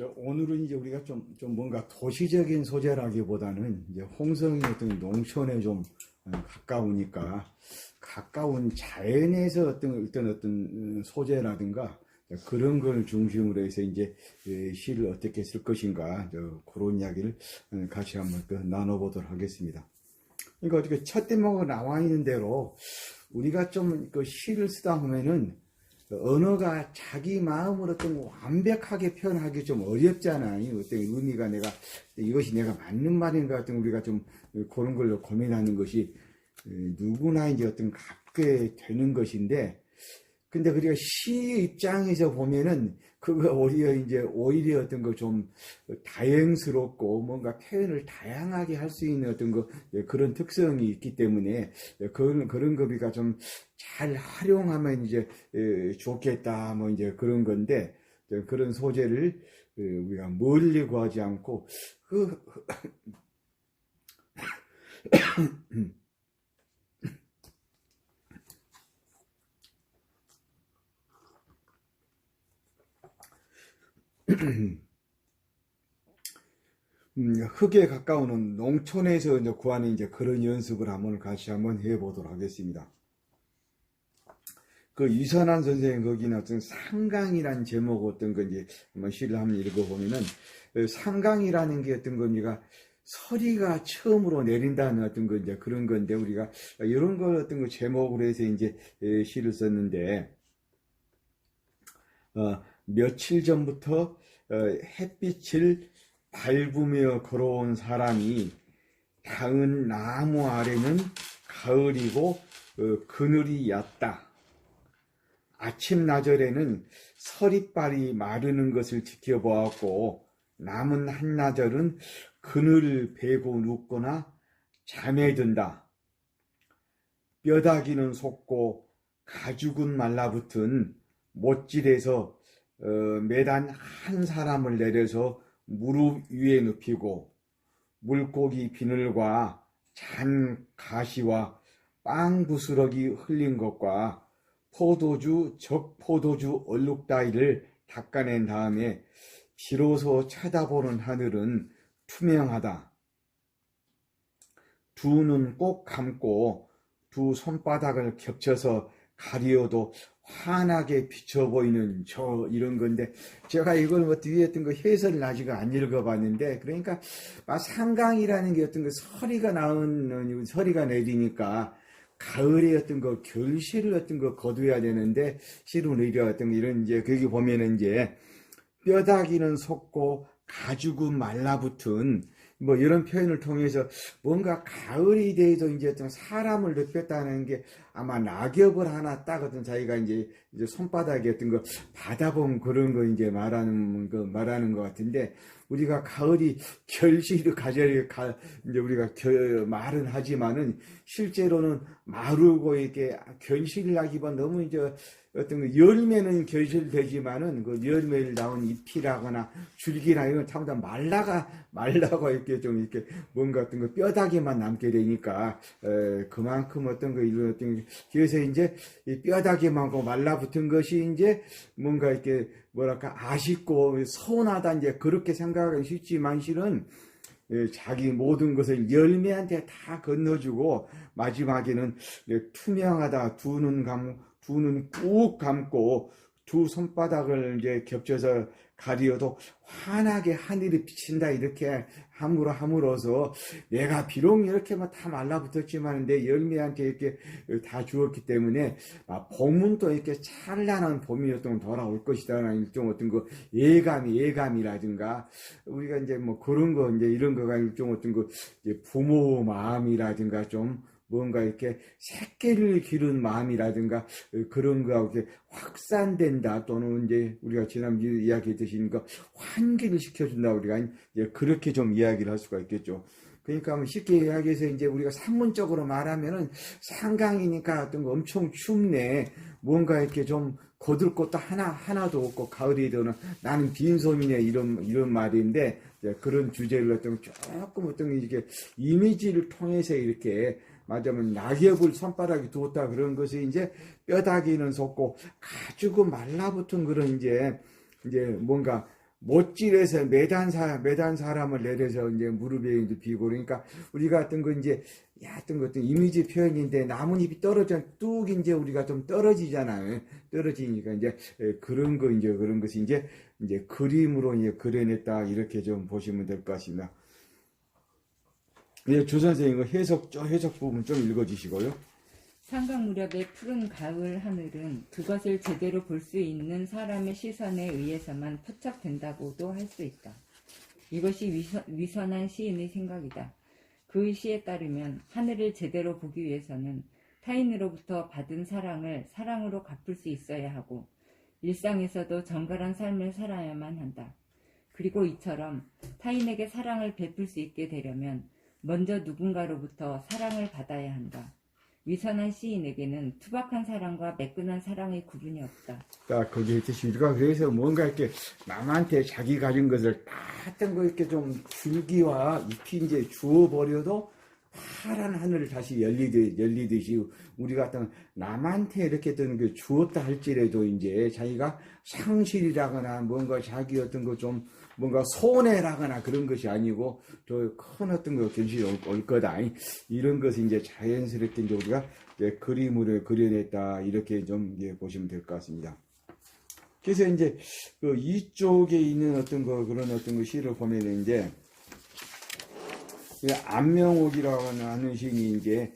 오늘은 이제 우리가 좀 뭔가 도시적인 소재라기보다는 이제 홍성이 어떤 농촌에 좀 가까우니까 가까운 자연에서 어떤 소재라든가 그런 걸 중심으로 해서 이제 시를 어떻게 쓸 것인가 그런 이야기를 같이 한번 또 나눠보도록 하겠습니다. 그러니까 어떻게 첫 대목으로 나와 있는 대로 우리가 좀 그 시를 쓰다 보면은 언어가 자기 마음으로 좀 완벽하게 표현하기 좀 어렵잖아요. 어떤 의미가 이것이 내가 맞는 말인가 같은 우리가 좀 그런 걸로 고민하는 것이 누구나 이제 어떤 갖게 되는 것인데, 근데 우리가 시 입장에서 보면은 그거 오히려 어떤 거 좀 다양스럽고 뭔가 표현을 다양하게 할 수 있는 어떤 거 그런 특성이 있기 때문에 그런 거 우리가 좀 잘 활용하면 이제 좋겠다 뭐 이제 그런 건데, 그런 소재를 우리가 멀리 구하지 않고 흙에 가까운 농촌에서 이제 구하는 이제 그런 연습을 같이 한번 해보도록 하겠습니다. 그 유선한 선생님 거기는 어떤 상강이라는 제목 어떤 건지 한번 시를 한번 읽어보면은, 상강이라는 게 어떤 겁니까? 서리가 처음으로 내린다는 어떤 거 이제 그런 건데, 우리가 이런 걸 어떤 거 제목으로 해서 이제 시를 썼는데, 며칠 전부터 햇빛을 밟으며 걸어온 사람이 닿은 나무 아래는 가을이고 그늘이 얕다. 아침 나절에는 서리빨이 마르는 것을 지켜보았고, 남은 한나절은 그늘을 베고 눕거나 잠에 든다. 뼈다귀는 솟고 가죽은 말라붙은 못질에서 매단 한 사람을 내려서 무릎 위에 눕히고, 물고기 비늘과 잔 가시와 빵 부스러기 흘린 것과 적포도주 얼룩 따위를 닦아낸 다음에 비로소 쳐다보는 하늘은 투명하다. 두 눈 꼭 감고 두 손바닥을 겹쳐서 가리어도 환하게 비쳐 보이는 이런 건데, 제가 이걸 뭐 뒤에 어떤 거 해설을 아직 안 읽어봤는데, 그러니까 상강이라는 게 어떤 거 서리가 내리니까 가을에 어떤 거 결실을 어떤 거 거둬야 되는데, 실은 오히려 어떤 이런 이제 거기 보면은 이제 뼈다귀는 솟고 가죽은 말라붙은 뭐 이런 표현을 통해서 뭔가 가을이 돼도 이제 좀 사람을 느꼈다는 게 아마 낙엽을 하나 따거든 자기가 이제 손바닥에 어떤 거 받아본 그런 거 이제 말하는 것 같은데, 우리가 가을이 결실을 이제 우리가 말은 하지만은 실제로는 마르고 이렇게 결실을 하기보다 너무 이제 어떤 거 열매는 결실되지만은 그 열매를 나온 잎이라거나 줄기나 이런 거 다 말라가 이렇게 좀 이렇게 뭔가 어떤 거 뼈다귀만 남게 되니까 그만큼 어떤 거 이런 어떤 그래서 이제 이 뼈다귀만고 말라붙은 것이 이제 뭔가 이렇게 뭐랄까 아쉽고 서운하다 이제 그렇게 생각하기 쉽지만, 실은 자기 모든 것을 열매한테 다 건너주고 마지막에는 투명하다. 두 눈 꾹 감고 두 손바닥을 이제 겹쳐서 가리어도 환하게 하늘이 비친다 이렇게 함으로써 내가 비록 이렇게 다 말라붙었지만 내 열매한테 이렇게 다 주었기 때문에 봄은 또 이렇게 찬란한 봄이 또 돌아올 것이다. 일종 어떤 거 예감이라든가 우리가 이제 뭐 그런 거 이제 이런 거가 일종 어떤 거 부모 마음이라든가 좀 뭔가 이렇게 새끼를 기른 마음이라든가 그런 거하고 이렇게 확산된다, 또는 이제 우리가 지난주 이야기했듯이 환기를 시켜준다, 우리가 이제 그렇게 좀 이야기를 할 수가 있겠죠. 그러니까 쉽게 이야기해서 이제 우리가 산문적으로 말하면은 상강이니까 어떤 거 엄청 춥네, 뭔가 이렇게 좀 거둘 것도 하나도 없고 가을이 되면 나는 빈손이네 이런 말인데, 그런 주제를 조금 이렇게 이미지를 통해서 이렇게 맞으면 낙엽을 손바닥에 두었다 그런 것이 이제 뼈다귀는 솟고 가죽은 말라붙은 그런 이제 뭔가 못질에서 매단 사람을 내려서 이제 무릎에 이제 비고 그러니까 우리가 어떤 거 이제 어떤 것도 이미지 표현인데 나뭇잎이 떨어져 뚝 이제 우리가 좀 떨어지잖아요. 떨어지니까 이제 그런 거 이제 그런 것이 이제 그림으로 이제 그려냈다 이렇게 좀 보시면 될 것 같습니다. 이제 주 선생님 해석 부분 좀 읽어주시고요. 상각 무렵의 푸른 가을 하늘은 그것을 제대로 볼 수 있는 사람의 시선에 의해서만 포착된다고도 할 수 있다. 이것이 위선한 시인의 생각이다. 그의 시에 따르면 하늘을 제대로 보기 위해서는 타인으로부터 받은 사랑을 사랑으로 갚을 수 있어야 하고 일상에서도 정갈한 삶을 살아야만 한다. 그리고 이처럼 타인에게 사랑을 베풀 수 있게 되려면 먼저 누군가로부터 사랑을 받아야 한다. 위선한 시인에게는 투박한 사랑과 매끈한 사랑의 구분이 없다. 딱 거기 있듯이 우리가 그래서 뭔가 이렇게 남한테 자기 가진 것을 다 어떤 거 이렇게 좀 줄기와 잎이 이제 주어버려도 파란 하늘을 다시 열리듯이 우리가 어떤 남한테 이렇게 어떤 그 주었다 할지라도 이제 자기가 상실이라거나 뭔가 자기 어떤 거 좀 뭔가 손해라거나 그런 것이 아니고 더 큰 어떤 거 견실이 올 거다. 이런 것이 이제 자연스럽게 이제 우리가 이제 그림으로 그려냈다 이렇게 좀 이제 보시면 될 것 같습니다. 그래서 이제 그 이쪽에 있는 어떤 거 그런 어떤 거 시를 보면은 이제 안명옥이라고 하는 시인이 이제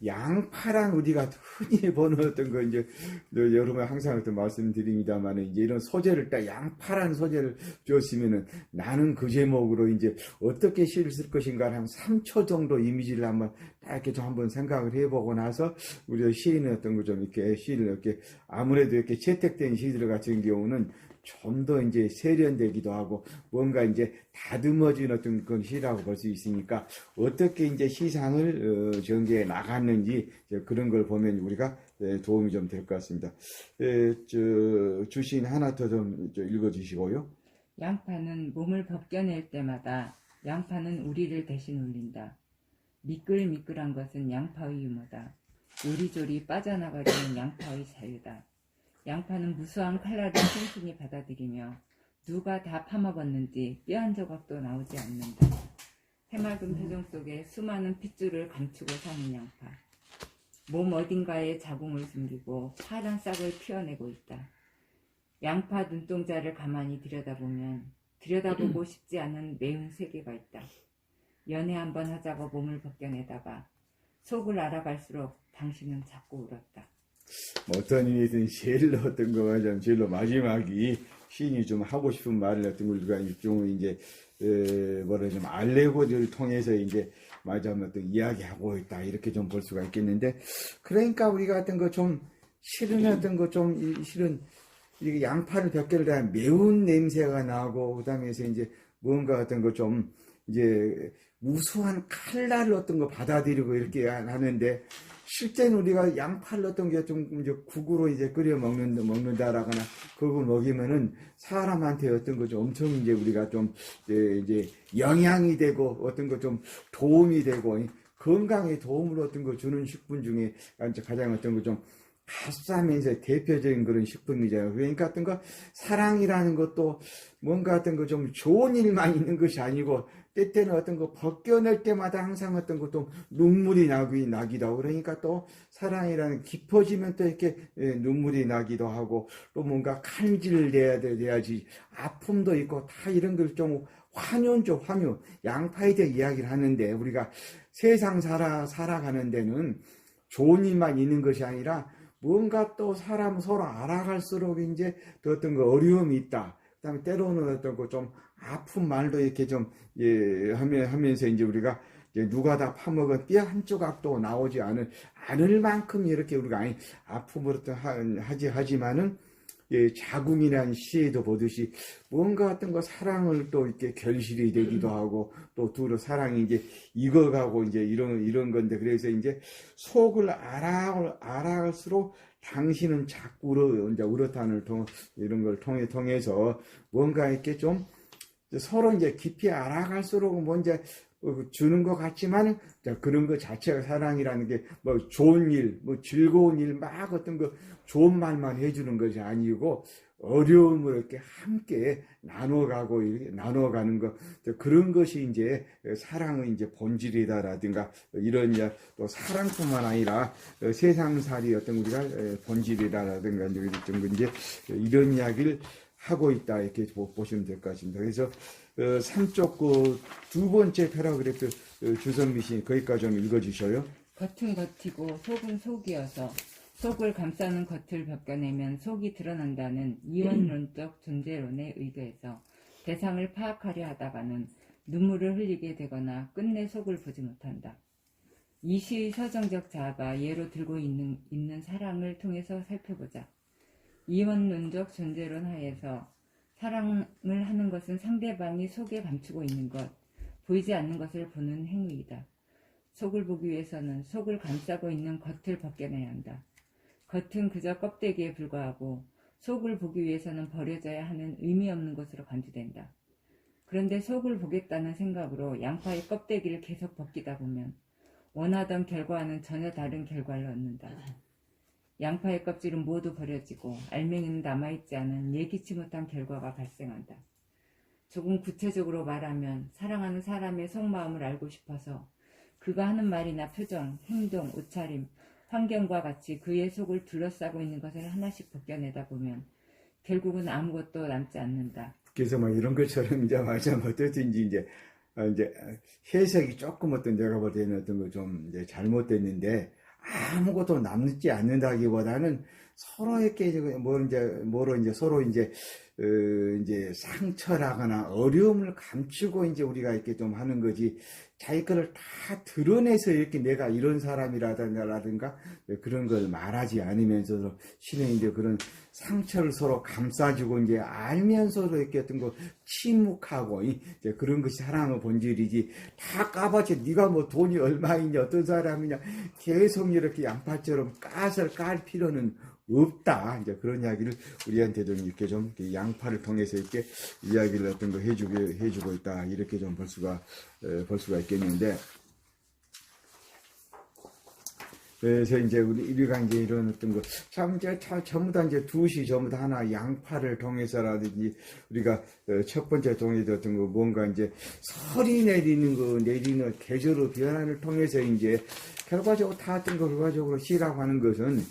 양파란 우리가 흔히 보는 어떤 거 이제 여러분 항상 어떤 말씀드립니다만 이제 이런 소재를 딱 양파란 소재를 줬으면은 나는 그 제목으로 이제 어떻게 시를 쓸 것인가 한 3초 정도 이미지를 한번 딱 이렇게 좀 한번 생각을 해보고 나서 우리 시인의 어떤 거 좀 이렇게 시를 이렇게 아무래도 이렇게 채택된 시들 같은 경우는 좀 더 이제 세련되기도 하고 뭔가 이제 다듬어진 어떤 그런 시라고 볼 수 있으니까 어떻게 이제 시상을 전개해 나갔는지 그런 걸 보면 우리가 도움이 좀 될 것 같습니다. 주신 하나 더 좀 읽어주시고요. 양파는 몸을 벗겨낼 때마다 양파는 우리를 대신 울린다. 미끌미끌한 것은 양파의 유머다. 요리조리 빠져나가려는 양파의 자유다. 양파는 무수한 칼날을 틈틈이 받아들이며 누가 다 파먹었는지 뼈 한 조각도 나오지 않는다. 해맑은 표정 속에 수많은 핏줄을 감추고 사는 양파. 몸 어딘가에 자궁을 숨기고 파란 싹을 피워내고 있다. 양파 눈동자를 가만히 들여다보면 들여다보고 싶지 않은 매운 세계가 있다. 연애 한번 하자고 몸을 벗겨내다가 속을 알아갈수록 당신은 자꾸 울었다. 어떤 일이든 제일 어떤 거가 좀 제일로 마지막이 시인이 좀 하고 싶은 말을 어떤 걸 우리가 일종의 이제 뭐라 좀 알레고리를 통해서 이제 말하자면 어떤 이야기하고 있다 이렇게 좀 볼 수가 있겠는데 그러니까 우리가 어떤 거 좀 실은 어떤 거 좀 실은 이게 양파를 벗겨를 다 매운 냄새가 나고 그다음에서 이제 뭔가 어떤 거 좀 이제 무수한 칼날을 어떤 거 받아들이고 이렇게 하는데 실제는 우리가 양파를 어떤 게 좀 이제 국으로 이제 끓여 먹는다라거나 그거 먹이면은 사람한테 어떤 거 좀 엄청 이제 우리가 좀 이제 영양이 되고 어떤 거 좀 도움이 되고 건강에 도움을 어떤 거 주는 식품 중에 가장 어떤 거 좀 값싸면서 대표적인 그런 식품이잖아요. 그러니까 어떤 거 사랑이라는 것도 뭔가 어떤 거 좀 좋은 일만 있는 것이 아니고 때때는 어떤 거 벗겨낼 때마다 항상 어떤 것도 눈물이 나기도 하고 그러니까 또 사랑이라는 깊어지면 또 이렇게 눈물이 나기도 하고 또 뭔가 간질을 내야지 아픔도 있고 다 이런 걸 좀 환유죠 환유 양파에 대해 이야기를 하는데 우리가 세상 살아가는 데는 좋은 일만 있는 것이 아니라 뭔가 또 사람 서로 알아갈수록 이제 또 어떤 거 어려움이 있다. 그다음에 때로는 어떤 거 좀 아픈 말도 이렇게 좀 하면서 이제 우리가 이제 누가 다 파먹은 뼈 한 조각도 나오지 않을 만큼 이렇게 우리가 아픔으로 또 하지만은 자궁이라는 시에도 보듯이 뭔가 어떤 거 사랑을 또 이렇게 결실이 되기도 하고 또 둘의 사랑이 이제 익어가고 이제 이런 건데 그래서 이제 속을 알아갈수록 당신은 자꾸 이제 우러탄을 이런 걸 통해서 뭔가 이렇게 좀 서로 이제 깊이 알아갈수록 뭐 이제 주는 것 같지만 그런 것 자체가 사랑이라는 게 뭐 좋은 일, 뭐 즐거운 일 막 어떤 거 좋은 말만 해주는 것이 아니고 어려움을 이렇게 함께 나눠가고 이렇게 나눠가는 것 그런 것이 이제 사랑의 이제 본질이다라든가 이런 또 사랑뿐만 아니라 세상살이 어떤 우리가 본질이다라든가 이제 이런 이야기를 하고 있다 이렇게 보시면 될 것 같습니다. 그래서 3쪽 두 번째 패러그래프 주선미 씨 거기까지 좀 읽어주셔요. 겉은 겉이고 속은 속이어서 속을 감싸는 겉을 벗겨내면 속이 드러난다는 이원론적 존재론에 의거해서 대상을 파악하려 하다가는 눈물을 흘리게 되거나 끝내 속을 보지 못한다. 이 시의 서정적 자아가 예로 들고 있는 사랑을 통해서 살펴보자. 이원론적 존재론 하에서 사랑을 하는 것은 상대방이 속에 감추고 있는 것, 보이지 않는 것을 보는 행위이다. 속을 보기 위해서는 속을 감싸고 있는 겉을 벗겨내야 한다. 겉은 그저 껍데기에 불과하고 속을 보기 위해서는 버려져야 하는 의미 없는 것으로 간주된다. 그런데 속을 보겠다는 생각으로 양파의 껍데기를 계속 벗기다 보면 원하던 결과와는 전혀 다른 결과를 얻는다. 양파의 껍질은 모두 버려지고 알맹이는 남아있지 않은 예기치 못한 결과가 발생한다. 조금 구체적으로 말하면 사랑하는 사람의 속마음을 알고 싶어서 그가 하는 말이나 표정, 행동, 옷차림, 환경과 같이 그의 속을 둘러싸고 있는 것을 하나씩 벗겨내다 보면 결국은 아무것도 남지 않는다. 그래서 막 이런 것처럼 이제 말하자면 어떻든지 이제 해석이 조금 어떤 내가 볼 때는 어떤 거 좀 이제 잘못됐는데 아무것도 남지 않는다기보다는 서로에게 뭐로 이제 서로 이제 상처라거나 어려움을 감추고 이제 우리가 이렇게 좀 하는 거지 자기 거를 다 드러내서 이렇게 내가 이런 사람이라든가 그런 걸 말하지 않으면서 실은 이제 그런 상처를 서로 감싸주고 이제 알면서도 이렇게 어떤 거 침묵하고 이제 그런 것이 사랑의 본질이지 다 까봤지 네가 뭐 돈이 얼마이냐 어떤 사람이냐 계속 이렇게 양파처럼 까서 깔 필요는 없다. 이제 그런 이야기를 우리한테도 이렇게 좀 양파를 통해서 이렇게 이야기를 어떤 거 해주고 있다. 이렇게 좀 볼 수가 있겠는데. 그래서 이제 우리가 이제 이런 어떤 거, 참, 이제 전부 다 이제 두시 전부 다 하나 양파를 통해서라든지 우리가 첫 번째 동의도 어떤 거 뭔가 이제 설이 내리는 계절의 변화를 통해서 이제 결과적으로 다 어떤 거 결과적으로 시라고 하는 것은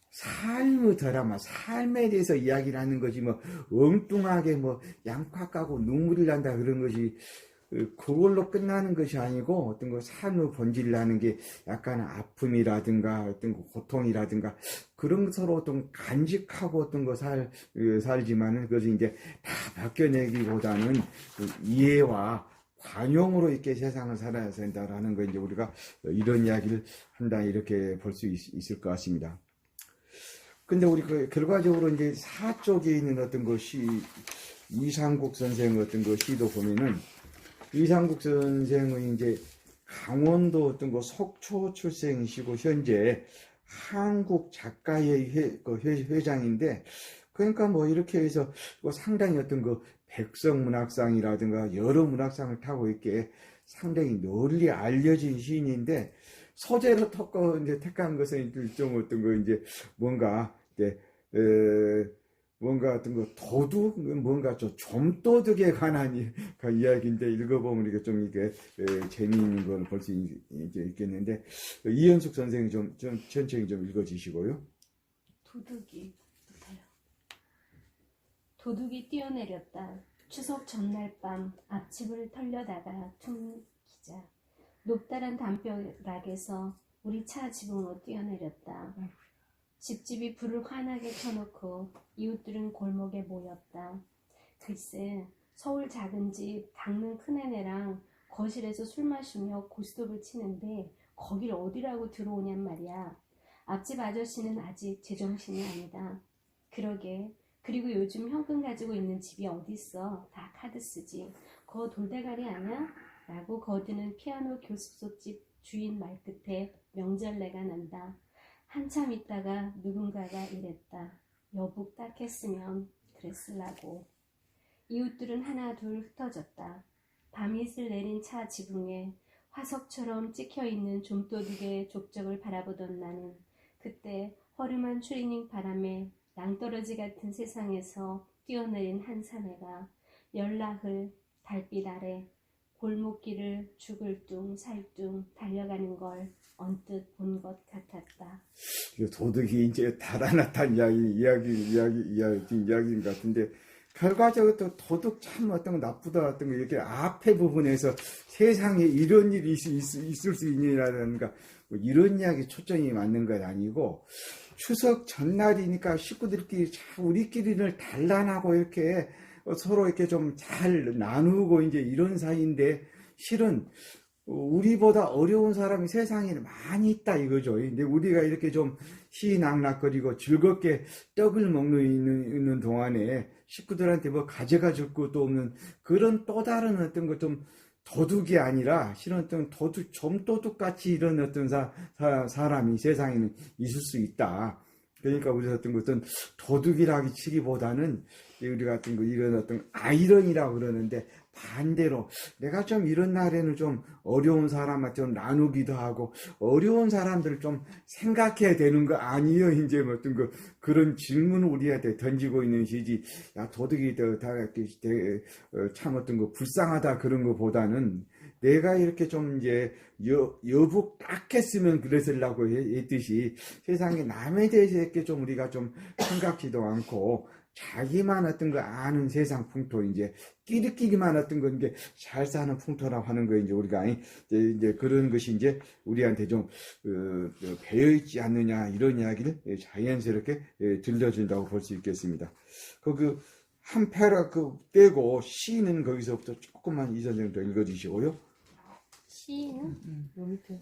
삶의 드라마, 삶에 대해서 이야기를 하는 것이 뭐 엉뚱하게 뭐 양파 까고 눈물이 난다 그런 것이 그걸로 끝나는 것이 아니고 어떤 거 삶의 본질이라는 게 약간 아픔이라든가 어떤 거 고통이라든가 그런 서로 어떤 간직하고 어떤 거 살지만은 그것이 이제 다 벗겨내기보다는 이해와 관용으로 이렇게 세상을 살아야 된다라는 거 이제 우리가 이런 이야기를 한다 이렇게 볼 수 있을 것 같습니다. 근데 우리 결과적으로 이제 사쪽에 있는 어떤 것이 이상국 선생 어떤 거 시도 보면은 이상국 선생은 이제 강원도 어떤 거 속초 출생이시고 현재 한국 작가의 회장인데 그러니까 뭐 이렇게 해서 뭐 상당히 어떤 거 백성문학상이라든가 여러 문학상을 타고 있게 상당히 널리 알려진 시인인데 소재로 이제 택한 것은 일종 어떤 거 이제 뭔가 이제 뭔가 어떤 거 도둑 뭔가 좀 좀도둑에 관한 이야기인데 읽어보면 이게 좀 이게 재미있는 걸 볼 수 있겠는데 이현숙 선생이 좀 천천히 좀 읽어주시고요. 도둑이 뛰어내렸다. 추석 전날 밤 앞집을 털려다가 퉁기자 높다란 담벼락에서 우리 차 지붕으로 뛰어내렸다. 집집이 불을 환하게 켜놓고 이웃들은 골목에 모였다. 글쎄 서울 작은 집 닦는 큰애네랑 거실에서 술 마시며 고스톱을 치는데 거길 어디라고 들어오냔 말이야. 앞집 아저씨는 아직 제정신이 아니다. 그러게 그리고 요즘 현금 가지고 있는 집이 어딨어. 다 카드 쓰지. 거 돌대가리 아냐? 라고 거드는 피아노 교습소집 주인 말끝에 명절내가 난다. 한참 있다가 누군가가 이랬다. 여북 딱 했으면 그랬을라고. 이웃들은 하나 둘 흩어졌다. 밤이슬 내린 차 지붕에 화석처럼 찍혀있는 좀도둑의 족적을 바라보던 나는 그때 허름한 추리닝 바람에 낭떠러지 같은 세상에서 뛰어내린 한 사내가 연락을 달빛 아래 골목길을 죽을 둥 살둥 달려가는 걸 언뜻 본 것 같았다. 도덕이 이제 달아났다는 이야기인 것 같은데, 결과적으로 도덕 참 어떤 거 나쁘다 어떤 거 이렇게 앞에 부분에서 세상에 이런 일이 있을 수 있느냐라든가 뭐 이런 이야기 초점이 맞는 건 아니고, 추석 전날이니까 식구들끼리 참 우리끼리를 단란하고 이렇게 서로 이렇게 좀 잘 나누고 이제 이런 사이인데, 실은 우리보다 어려운 사람이 세상에 많이 있다 이거죠. 근데 우리가 이렇게 좀 희낙낙거리고 즐겁게 떡을 있는 동안에 식구들한테 뭐 가져가 줄 것도 없는 그런 또 다른 어떤 것 좀 도둑이 아니라 실은 어떤 좀도둑 같이 이런 어떤 사람이 세상에는 있을 수 있다. 그러니까 우리 어떤 것은 도둑이라기 치기보다는 우리 같은 거 이런 어떤 아이러니라고 그러는데, 반대로 내가 좀 이런 날에는 좀 어려운 사람한테 좀 나누기도 하고 어려운 사람들을 좀 생각해야 되는 거 아니에요? 이제 어떤 그런 질문을 우리한테 던지고 있는 시지. 야, 도둑이 참 어떤 거 불쌍하다 그런 거보다는 내가 이렇게 좀 이제 여북 딱 했으면 그랬으려고 했듯이 세상에 남에 대해서 이렇게 좀 우리가 좀 생각지도 않고 자기만 어떤 거 아는 세상 풍토, 이제 끼리끼리만 어떤 거 이제 잘 사는 풍토라고 하는 거 이제 우리가 이제 그런 것이 이제 우리한테 좀 배어 있지 않느냐 이런 이야기를 자연스럽게 들려준다고 볼 수 있겠습니다. 한 패라 떼고 시는 거기서부터 조금만 이 선생님 더 읽어주시고요. 시인은? 요 밑에.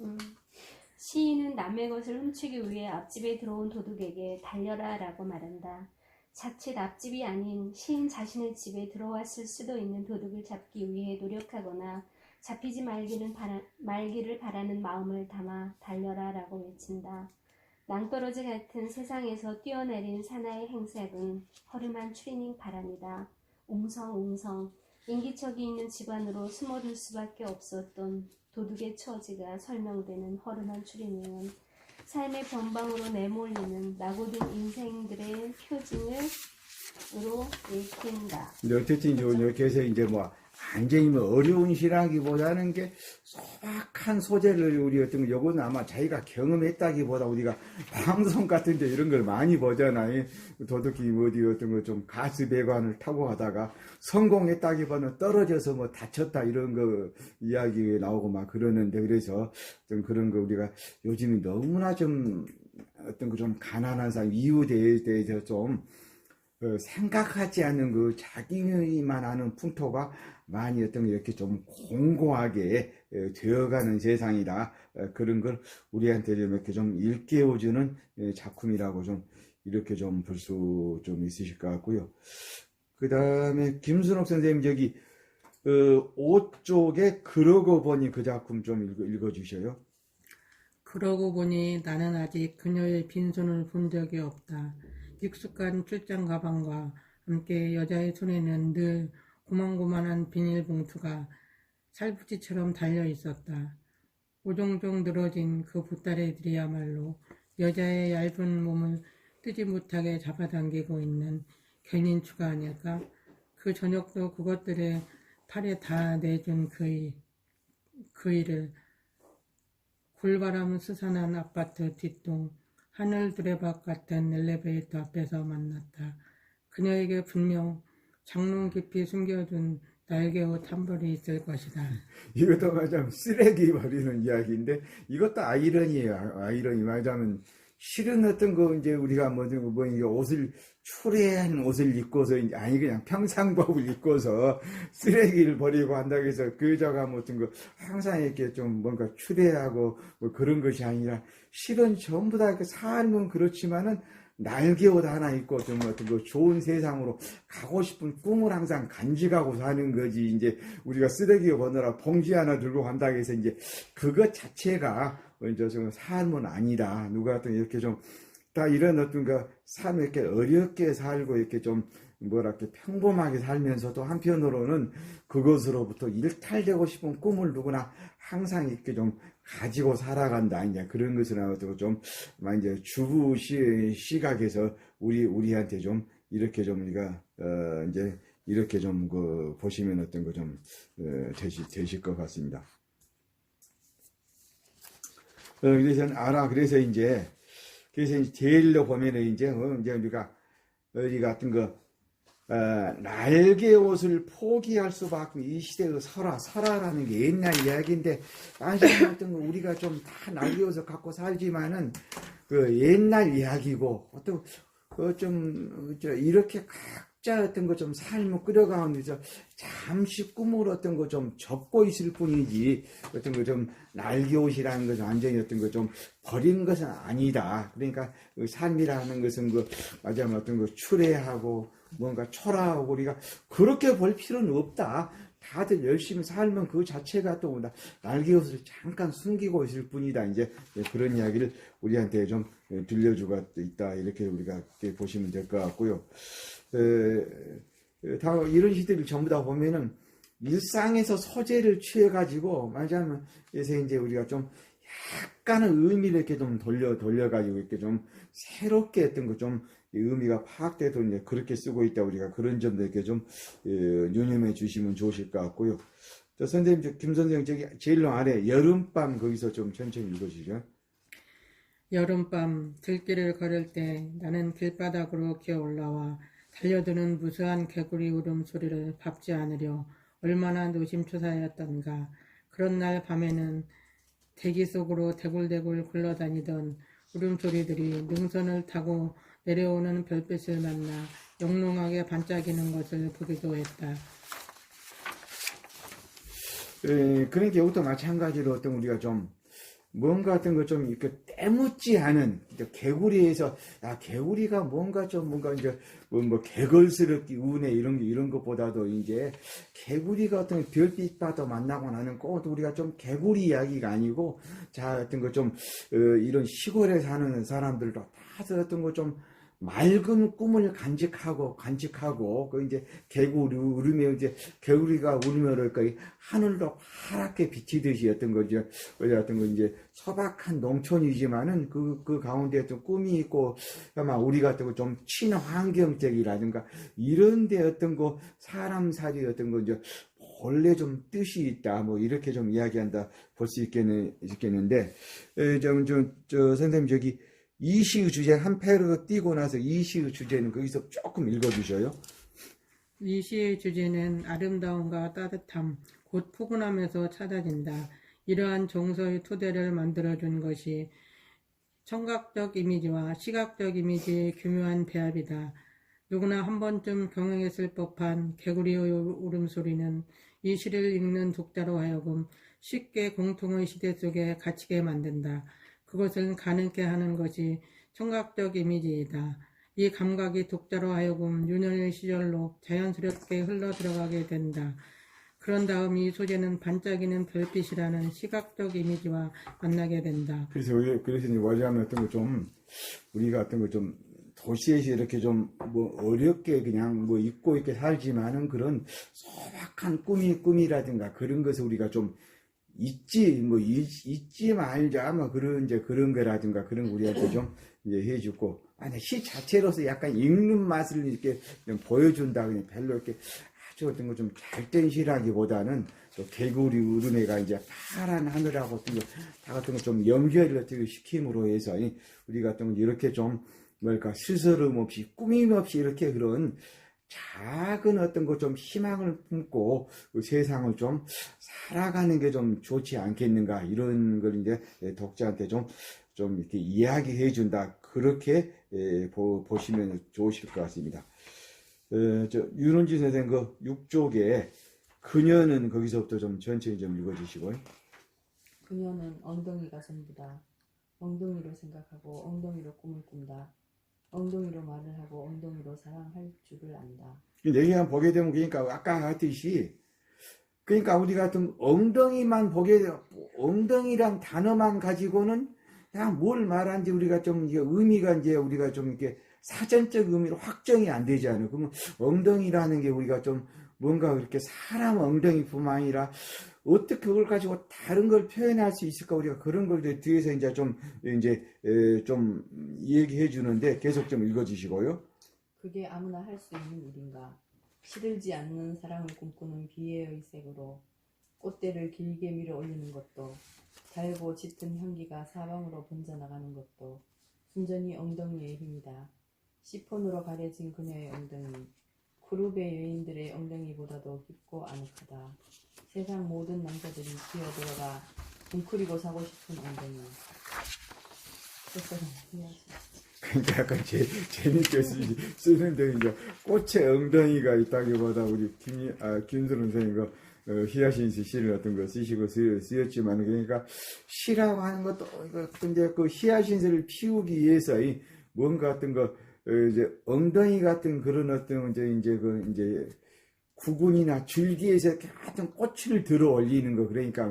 시인은 남의 것을 훔치기 위해 앞집에 들어온 도둑에게 달려라 라고 말한다. 자칫 앞집이 아닌 시인 자신의 집에 들어왔을 수도 있는 도둑을 잡기 위해 노력하거나 잡히지 말기를 바라는 마음을 담아 달려라 라고 외친다. 낭떠러지 같은 세상에서 뛰어내린 사나이의 행색은 허름한 추리닝 바람이다. 웅성웅성 인기척이 있는 집안으로 숨어들 수밖에 없었던 도둑의 처지가 설명되는 허름한 추리닝은 삶의 변방으로 내몰리는 낙오된 인생들의 표징으로 읽힌다. 근데 어쨌든 이렇게 해서 이제 뭐 완전히 뭐 어려운 시라기보다는 게 소박한 소재를 우리 어떤 거 요거는 아마 자기가 경험했다기보다 우리가 방송 같은데 이런 걸 많이 보잖아요. 도둑이 어디 어떤 거 좀 가스 배관을 타고 가다가 성공했다기보다는 떨어져서 뭐 다쳤다 이런 거 이야기 나오고 막 그러는데, 그래서 좀 그런 거 우리가 요즘에 너무나 좀 어떤 거 좀 가난한 사람 이웃에 대해서 좀 생각하지 않는 자기만 아는 풍토가 많이 어떤 이렇게 좀 공고하게 되어가는 세상이다. 그런 걸 우리한테 좀 이렇게 좀 일깨워주는 작품이라고 좀 이렇게 좀 볼 수 좀 있으실 것 같고요. 그 다음에 김순옥 선생님 저기 5쪽에 그러고 보니 그 작품 좀 읽어주셔요. 그러고 보니 나는 아직 그녀의 빈손을 본 적이 없다. 익숙한 출장 가방과 함께 여자의 손에는 늘 고만고만한 비닐봉투가 살붙이처럼 달려 있었다. 오종종 늘어진 그 보따리들이야말로 여자의 얇은 몸을 뜨지 못하게 잡아당기고 있는 견인추가 아닐까? 그 저녁도 그것들의 팔에 다 내준 그 일을 골바람 스산한 아파트 뒷동 하늘 두레박 같은 엘리베이터 앞에서 만났다. 그녀에게 분명 장롱 깊이 숨겨둔 날개옷 한 벌이 있을 것이다. 이것도 말하자면 쓰레기 버리는 이야기인데, 이것도 아이러니예요. 아이러니 말하자면 실은 어떤 거 이제 우리가 뭐 옷을 추레한 옷을 입고서 아니 그냥 평상복을 입고서 쓰레기를 버리고 한다고 해서 그 여자가 뭐 어떤 거 항상 이렇게 좀 뭔가 추레하고 뭐 그런 것이 아니라, 실은 전부 다 이렇게 삶은 그렇지만은 날개옷 하나 입고 좀 어떤 거 좋은 세상으로 가고 싶은 꿈을 항상 간직하고 사는 거지. 이제 우리가 쓰레기 버느라 봉지 하나 들고 간다고 해서 이제 그것 자체가 먼저 좀 삶은 아니다. 누가 어떤 이렇게 좀 다 이런 어떤 거 삶을 이렇게 어렵게 살고 이렇게 좀 뭐랄까 평범하게 살면서도 한편으로는 그것으로부터 일탈되고 싶은 꿈을 누구나 항상 이렇게 좀 가지고 살아간다. 이제 그런 것을 아무튼 좀 이제 주부 시각에서 우리한테 좀 이렇게 좀 우리가 이제 이렇게 좀 그 보시면 어떤 거 좀 되실 것 같습니다. 그래서 이제 제일로 보면은 이제 우리 같은 거 날개 옷을 포기할 수밖에 이 시대의 설화라는 게 옛날 이야기인데 사실 어떤 거 우리가 좀 다 날개 옷을 갖고 살지만은 그 옛날 이야기고 어떤 좀 이렇게 각자 어떤 거 좀 삶을 끌어가면서 잠시 꿈을 어떤 거 좀 접고 있을 뿐이지 어떤 거 좀 날개 옷이라는 것은 완전히 어떤 거 좀 버린 것은 아니다. 그러니까 그 삶이라는 것은 맞아요 어떤 거 추레하고 뭔가 초라하고 우리가 그렇게 볼 필요는 없다. 다들 열심히 살면 그 자체가 또 날개옷을 잠깐 숨기고 있을 뿐이다. 이제 그런 이야기를 우리한테 좀 들려주고 있다. 이렇게 우리가 보시면 될 것 같고요. 다 이런 시대를 전부 다 보면은 일상에서 소재를 취해가지고 말하자면 그래서 이제 우리가 좀 약간의 의미를 이렇게 좀 돌려가지고 이렇게 좀 새롭게 했던 거 좀 의미가 파악돼도 이제 그렇게 쓰고 있다. 우리가 그런 점도 이렇게 좀 유념해 주시면 좋으실 것 같고요. 선생님, 김 선생님 저기 제일 아래 여름밤 거기서 좀 천천히 읽어주시죠. 여름밤 들길을 걸을 때 나는 길바닥으로 기어 올라와 달려드는 무수한 개구리 울음소리를 밟지 않으려 얼마나 노심초사하였던가. 그런 날 밤에는 대기 속으로 대굴대굴 굴러다니던 울음소리들이 능선을 타고 내려오는 별빛을 만나 영롱하게 반짝이는 것을 보기도 했다. 그런 경우도 마찬가지로 어떤 우리가 좀 뭔가 같은 거 좀 이렇게 때묻지 않은 개구리에서 개구리가 뭔가 이제 뭐 개걸스럽기 우네 이런 것보다도 이제 개구리가 어떤 별빛바다 만나고 나는 꼭 우리가 좀 개구리 이야기가 아니고 어떤 거 좀 이런 시골에 사는 사람들도 다 어떤 거 좀 맑은 꿈을 간직하고 그 이제 개구리 울으면 이제 개구리가 울으면 하늘도 파랗게 비치듯이 어떤 거죠. 어떤 거 이제 소박한 농촌이지만은 그 가운데 어떤 꿈이 있고 아마 우리 같은 거 좀 친환경적이라든가 이런데 어떤 거 사람 살이 어떤 거 이제 본래 좀 뜻이 있다 뭐 이렇게 좀 이야기한다 볼 수 있겠는데 선생님 저기 이시의 주제 한 패러그 띄고 나서 이시의 주제는 거기서 조금 읽어주셔요. 이 시의 주제는 아름다움과 따뜻함, 곧 포근함에서 찾아진다. 이러한 정서의 토대를 만들어준 것이 청각적 이미지와 시각적 이미지의 교묘한 배합이다. 누구나 한 번쯤 경험했을 법한 개구리의 울음소리는 이 시를 읽는 독자로 하여금 쉽게 공통의 시대 속에 갇히게 만든다. 그것을 가능케 하는 것이 청각적 이미지이다. 이 감각이 독자로 하여금 유년의 시절로 자연스럽게 흘러들어가게 된다. 그런 다음 이 소재는 반짝이는 별빛이라는 시각적 이미지와 만나게 된다. 그래서 원래하면 어떤 거 좀 우리가 어떤 거 좀 도시에서 이렇게 좀 뭐 어렵게 그냥 뭐 잊고 있게 살지만은 그런 소박한 꿈이라든가 그런 것을 우리가 좀 잊지 말자 뭐 그런 거라든가 그런 우리한테 좀 이제 해주고 시 자체로서 약간 읽는 맛을 이렇게 좀 보여준다 그냥 별로 이렇게 아주 어떤 거 좀 잘된 시라기보다는 또 개구리 울음에가 이제 파란 하늘하고 어떤 거 다 같은 거 좀 연결을 어떻게 시킴으로 해서 우리가 어떤 거 이렇게 좀 스스럼 없이 꾸밈 없이 이렇게 그런 작은 어떤 거 좀 희망을 품고 그 세상을 좀 살아가는 게 좀 좋지 않겠는가 이런 걸 이제 독자한테 좀 이렇게 이야기해 준다 그렇게 보시면 좋으실 것 같습니다. 윤은지 선생 그 6쪽에 그녀는 거기서부터 좀 천천히 좀 읽어주시고요. 그녀는 엉덩이가 전부다. 엉덩이로 생각하고 엉덩이로 꿈을 꾼다. 엉덩이로 말을 하고 엉덩이로 사랑할 줄을 안다. 내가 보게 되면 그러니까 아까 했듯이 그러니까 우리 같은 엉덩이만 보게 돼 엉덩이란 단어만 가지고는 그냥 뭘 말하는지 우리가 좀 의미가 이제 우리가 좀 이렇게 사전적 의미로 확정이 안 되지 않아요. 그러면 엉덩이라는 게 우리가 좀 뭔가 그렇게 사람 엉덩이뿐만 아니라 어떻게 그걸 가지고 다른 걸 표현할 수 있을까? 우리가 그런 걸 뒤에서 좀 얘기해 주는데 계속 좀 읽어주시고요. 그게 아무나 할 수 있는 일인가? 시들지 않는 사랑을 꿈꾸는 비애의 색으로 꽃대를 길게 밀어 올리는 것도, 달고 짙은 향기가 사방으로 번져나가는 것도 순전히 엉덩이의 힘이다. 시폰으로 가려진 그녀의 엉덩이, 쿠르베 여인들의 엉덩이보다도 깊고 아늑하다. 세상 모든 남자들이 기어들어가 웅크리고 사고 싶은 엉덩이. 그러니까 약간 재밌게 쓰는데, 이제 꽃의 엉덩이가 있다기보다 우리 김선우 선생님과 히야신스 시를 어떤 거 쓰시고 쓰였지만, 그러니까 시라고 하는 것도 이제 그 히야신스를 피우기 위해서 뭔가 어떤 거 이제 엉덩이 같은 그런 어떤 이제 구근이나 줄기에서 하여튼 꽃을 들어 올리는 거, 그러니까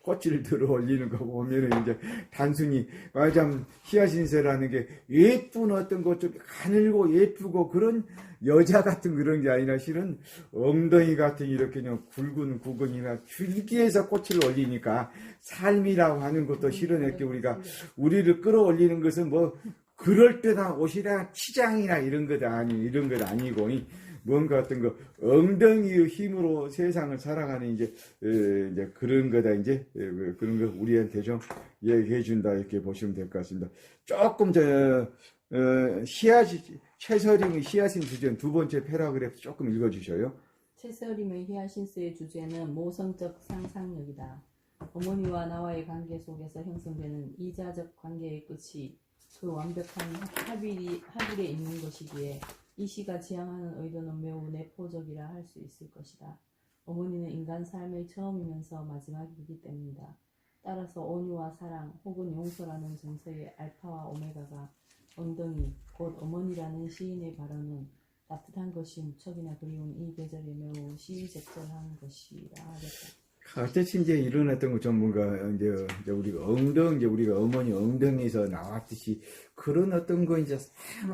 꽃을 들어 올리는 거 보면은 이제 단순히 말하자면 히야신스라는 게 예쁜 어떤 것 좀 가늘고 예쁘고 그런 여자 같은 그런 게 아니라 실은 엉덩이 같은 이렇게 그냥 굵은 구근이나 줄기에서 꽃을 올리니까 삶이라고 하는 것도 실은 이렇게 우리를 끌어올리는 것은 뭐 그럴듯한 옷이나 치장이나 이런 것 아니고 뭔가 어떤 거 엉덩이의 힘으로 세상을 살아가는 이제 그런 거다 그런 거 우리한테 좀 얘기해 준다 이렇게 보시면 될 것 같습니다. 조금 최서림의 히야신 주제는 두 번째 패러그래프 조금 읽어주셔요. 최서림의 히야신스의 주제는 모성적 상상력이다. 어머니와 나와의 관계 속에서 형성되는 이자적 관계의 끝이 그 완벽한 합일에 있는 것이기에 이 시가 지향하는 의도는 매우 내포적이라 할 수 있을 것이다. 어머니는 인간 삶의 처음이면서 마지막이기 때문이다. 따라서 온유와 사랑 혹은 용서라는 정서의 알파와 오메가가 엉덩이, 곧 어머니라는 시인의 발언은 따뜻한 것이 무척이나 그리운 이 계절에 매우 시의적절한 것이라 하겠다. 어쨌든 이제 이런 어떤 거 좀 뭔가 우리가 우리가 어머니 엉덩이에서 나왔듯이 그런 어떤 거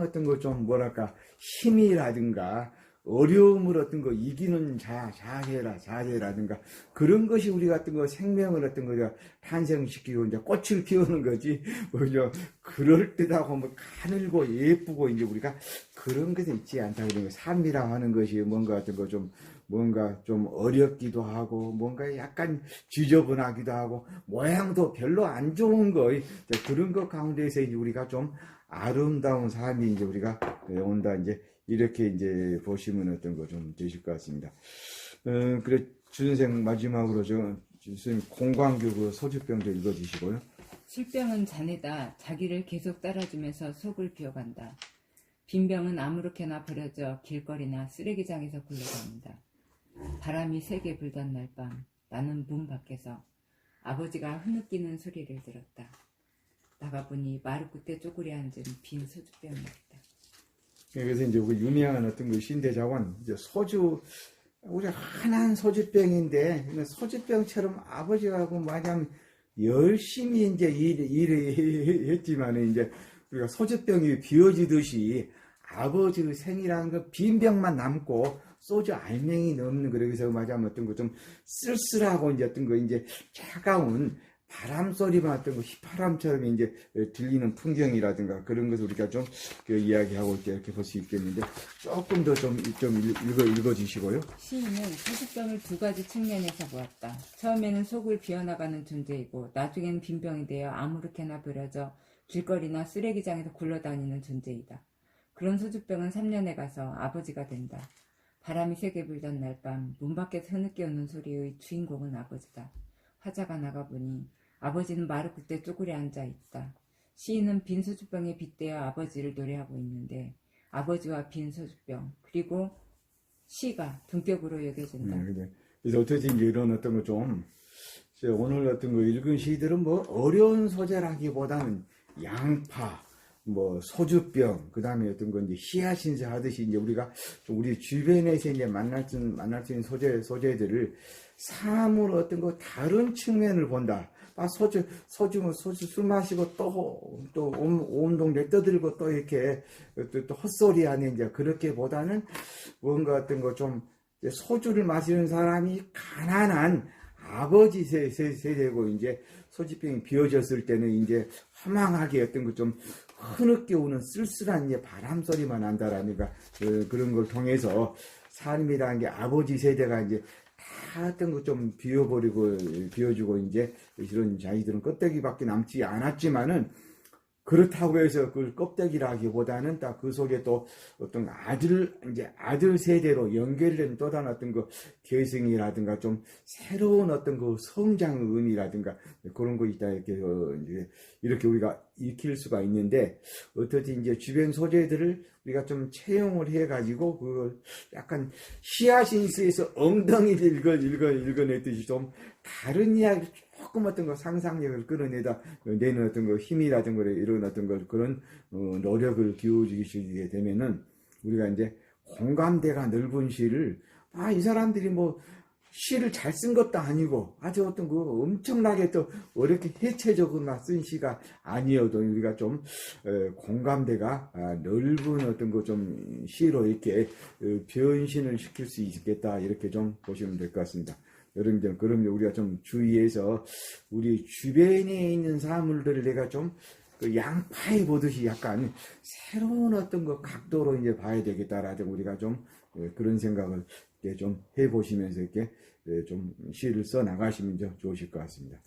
어떤 거 좀 뭐랄까 힘이라든가 어려움을 어떤 거 이기는 자세라든가 그런 것이 우리 같은 거 생명을 어떤 거 탄생시키고 이제 꽃을 피우는 거지 뭐죠 그럴듯하고 뭐 가늘고 예쁘고 이제 우리가 그런 것이 있지 않다 그런 거 삶이라고 하는 것이 뭔가 어떤 거 좀 뭔가 좀 어렵기도 하고 뭔가 약간 지저분하기도 하고 모양도 별로 안 좋은 거 그런 것 가운데서 이제 우리가 좀 아름다운 삶이 이제 우리가 온다 이렇게 이제 보시면 어떤 거 좀 되실 것 같습니다. 그래 주선생 마지막으로 선생님 공광규 그 소주병 좀 읽어주시고요. 술병은 잔에다 자기를 계속 따라주면서 속을 비워간다. 빈병은 아무렇게나 버려져 길거리나 쓰레기장에서 굴러다닌다. 바람이 세게 불던 날 밤 나는 문 밖에서 아버지가 흐느끼는 소리를 들었다. 나가보니 마루 끝에 쪼그려 앉은 빈 소주병이었다. 그래서 이제 그 유명한 어떤 그 신대자원 소주 우리 흔한 소주병인데 소주병처럼 아버지하고 마냥 열심히 이제 일을 했지만 이제 우리가 소주병이 비워지듯이 아버지의 생이라는 거 빈 병만 남고 소주 알맹이 넣는 그래서 말하자면 어떤 거 좀 쓸쓸하고 이제 어떤 거 이제 차가운 바람 소리만 어떤 거 휘파람처럼 이제 들리는 풍경이라든가 그런 것을 우리가 좀 이야기하고 이렇게 볼 수 있겠는데 조금 더 좀 읽어주시고요. 시인은 소주병을 두 가지 측면에서 보았다. 처음에는 속을 비워나가는 존재이고 나중에는 빈병이 되어 아무렇게나 버려져 길거리나 쓰레기장에서 굴러다니는 존재이다. 그런 소주병은 3년에 가서 아버지가 된다. 바람이 세게 불던 날 밤 문 밖에서 흐느껴 오는 소리의 주인공은 아버지다. 화자가 나가보니 아버지는 마루 끝에 쪼그려 앉아있다. 시인은 빈 소주병에 빗대어 아버지를 노래하고 있는데 아버지와 빈 소주병 그리고 시가 동격으로 여겨진다. 그래서 어떻게 이제 이런 어떤 거 좀 오늘 어떤 거 읽은 시들은 뭐 어려운 소재라기보다는 양파 뭐 소주병, 그 다음에 어떤 건 이제 히야신스 하듯이 이제 우리가 좀 우리 주변에서 이제 만날 수 있는 소재들을 삶으로 어떤 거 다른 측면을 본다. 소주 술 마시고 또 온 동네 떠들고 또 이렇게 또 헛소리 하는 이제 그렇게보다는 뭔가 어떤 거 좀 소주를 마시는 사람이 가난한 아버지 세대고 이제 소주병이 비워졌을 때는 이제 허망하게 어떤 거 좀 흐느껴 오는 쓸쓸한 이제 바람 소리만 난다라니까 그런 걸 통해서 삶이라는 게 아버지 세대가 이제 다 어떤 거 좀 비워주고 이제 이런 자기들은 껍데기밖에 남지 않았지만은 그렇다고 해서 그걸 껍데기라기보다는 딱 그 속에 또 어떤 아들 세대로 연결된 또 다른 어떤 그 계승이라든가 좀 새로운 어떤 그 성장의 의미라든가 그런 거 있다 이렇게 우리가 익힐 수가 있는데 어떻게 이제 주변 소재들을 우리가 좀 채용을 해가지고 그걸 약간 히야신스에서 엉덩이를 읽어냈듯이 좀 다른 이야기 조금 어떤 거 상상력을 끌어내다 내는 어떤 거 힘이라든 가 이런 어떤 거 그런 노력을 기울이게 되면은 우리가 이제 공감대가 넓은 시를 이 사람들이 뭐 시를 잘 쓴 것도 아니고 아주 어떤 그 엄청나게 또 어렵게 해체적으로 쓴 시가 아니어도 우리가 좀 공감대가 넓은 어떤 거 좀 시로 이렇게 변신을 시킬 수 있겠다 이렇게 좀 보시면 될 것 같습니다. 여러분들 그럼 우리가 좀 주의해서 우리 주변에 있는 사물들을 내가 좀 그 양파에 보듯이 약간 새로운 어떤 그 각도로 이제 봐야 되겠다라든 우리가 좀 그런 생각을 좀 해보시면서 이렇게 좀 시를 써 나가시면 좋으실 것 같습니다.